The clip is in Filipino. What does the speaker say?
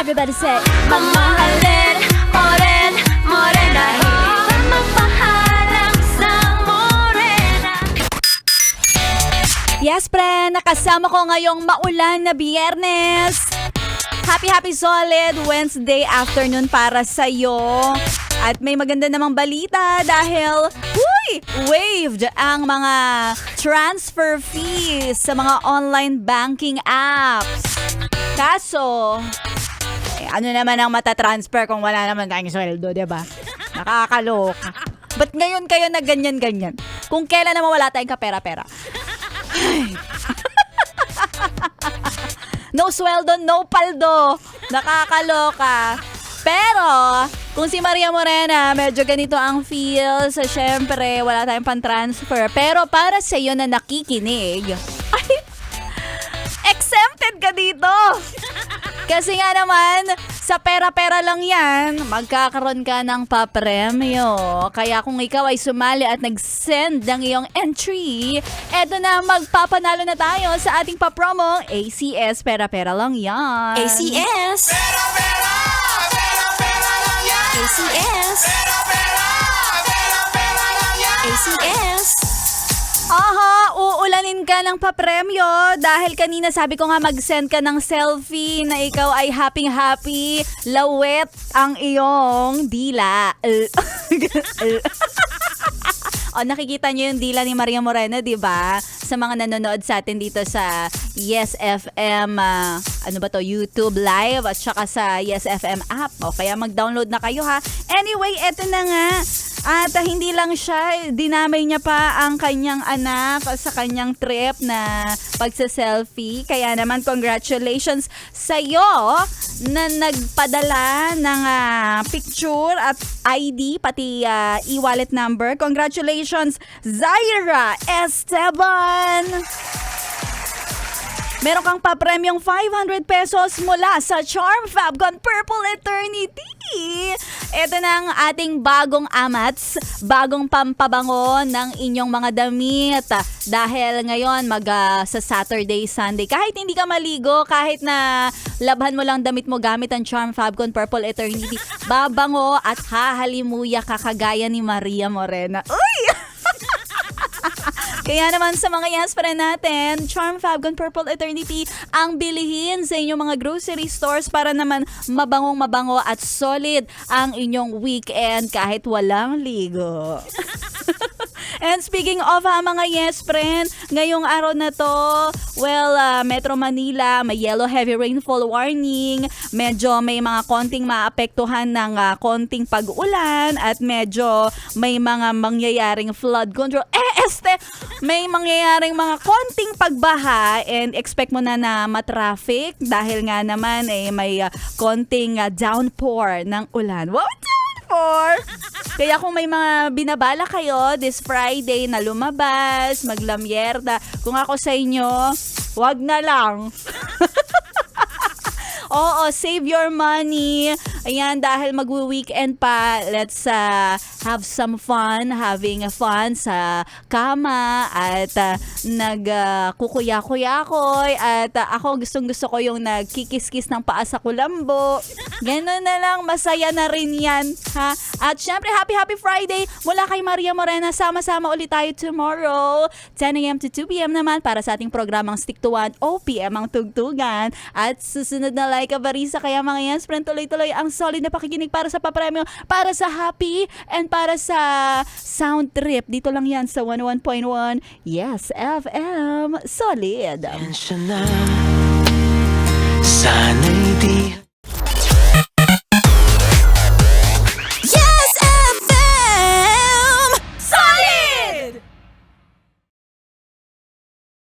Everybody say, mamahalin mo rin, morena. Mamahalang sa morena. Yes, pre, nakasama ko ngayong maulan na Biyernes. Happy solid Wednesday afternoon para sa'yo. At may maganda namang balita dahil waived ang mga transfer fees sa mga online banking apps. Kaso, ano naman ang matatransfer kung wala naman tayong sweldo, diba? Nakakaloka. Ba't ngayon kayo na ganyan-ganyan? Kung kailan naman wala tayong kapera-pera. No sweldo, no paldo. Nakakaloka. Pero, kung si Maria Morena, medyo ganito ang feel. So, syempre, wala tayong pan-transfer. Pero para sa iyo na nakikinig, ay, exempted ka dito. Kasi nga naman, sa pera-pera lang yan, magkakaroon ka ng papremyo. Kaya kung ikaw ay sumali at nag-send ng iyong entry, eto na, magpapanalo na tayo sa ating papromo, ACS, pera-pera lang yan. ACS! Pera-pera! Pera-pera lang yan! ACS! Pera-pera! Pera-pera lang yan! ACS! Aha, uulanin ka ng papremyo dahil kanina sabi ko nga mag-send ka ng selfie na ikaw ay happy-happy, lawet ang iyong dila. O, nakikita niyo yung dila ni Maria Morena, di ba? Sa mga nanonood sa atin dito sa Yes FM, ano ba to, YouTube Live at saka sa Yes FM app. O, kaya mag-download na kayo ha. Anyway, eto na nga. At hindi lang siya, dinamay niya pa ang kanyang anak sa kanyang trip na pagsa-selfie. Kaya naman, congratulations sa'yo na nagpadala ng picture at ID, pati e-wallet number. Congratulations, Zaira Esteban! Meron kang papremyong 500 pesos mula sa Charm Fabcon Purple Eternity. Ito na ang ating bagong amats, bagong pampabango ng inyong mga damit. Dahil ngayon sa Saturday, Sunday, kahit hindi ka maligo, kahit na labhan mo lang damit mo gamit ang Charm Fabcon Purple Eternity, babango at hahalimuya ka kagaya ni Maria Morena. Uy! Kaya naman sa mga yes friend natin, Charm Fabcon Purple Eternity ang bilihin sa inyong mga grocery stores para naman mabangong-mabango at solid ang inyong weekend kahit walang ligo. And speaking of mga yes friend, ngayong araw na to, Metro Manila, may yellow heavy rainfall warning. Medyo may mga konting maapektuhan ng konting pag-ulan at medyo may mga mangyayaring flood control. May mangyayaring mga konting pagbaha and expect mo na matraffic dahil nga naman may konting downpour ng ulan. Wow, downpour! Kaya kung may mga binabala kayo this Friday na lumabas, maglamyerda, kung ako sa inyo, wag na lang. Oo, save your money. Ayan, dahil mag-weekend pa, let's have some fun, having fun sa kama at nagkukuya-kuyakoy at ako gustong-gusto ko yung nagkikis-kis ng paa sa kulambo. Ganun na lang, masaya na rin yan. Ha? At syempre, happy Friday mula kay Maria Morena. Sama-sama ulit tayo tomorrow. 10 a.m. to 2 p.m. naman para sa ating programang Stick to 1 OPM ang tugtugan. At susunod na like a barisa. Kaya mga yes, friend, tuloy-tuloy ang solid na pakikinig para sa papremyo, para sa happy, and para sa sound trip. Dito lang yan sa 101.1 Yes FM. Solid. Sana'y di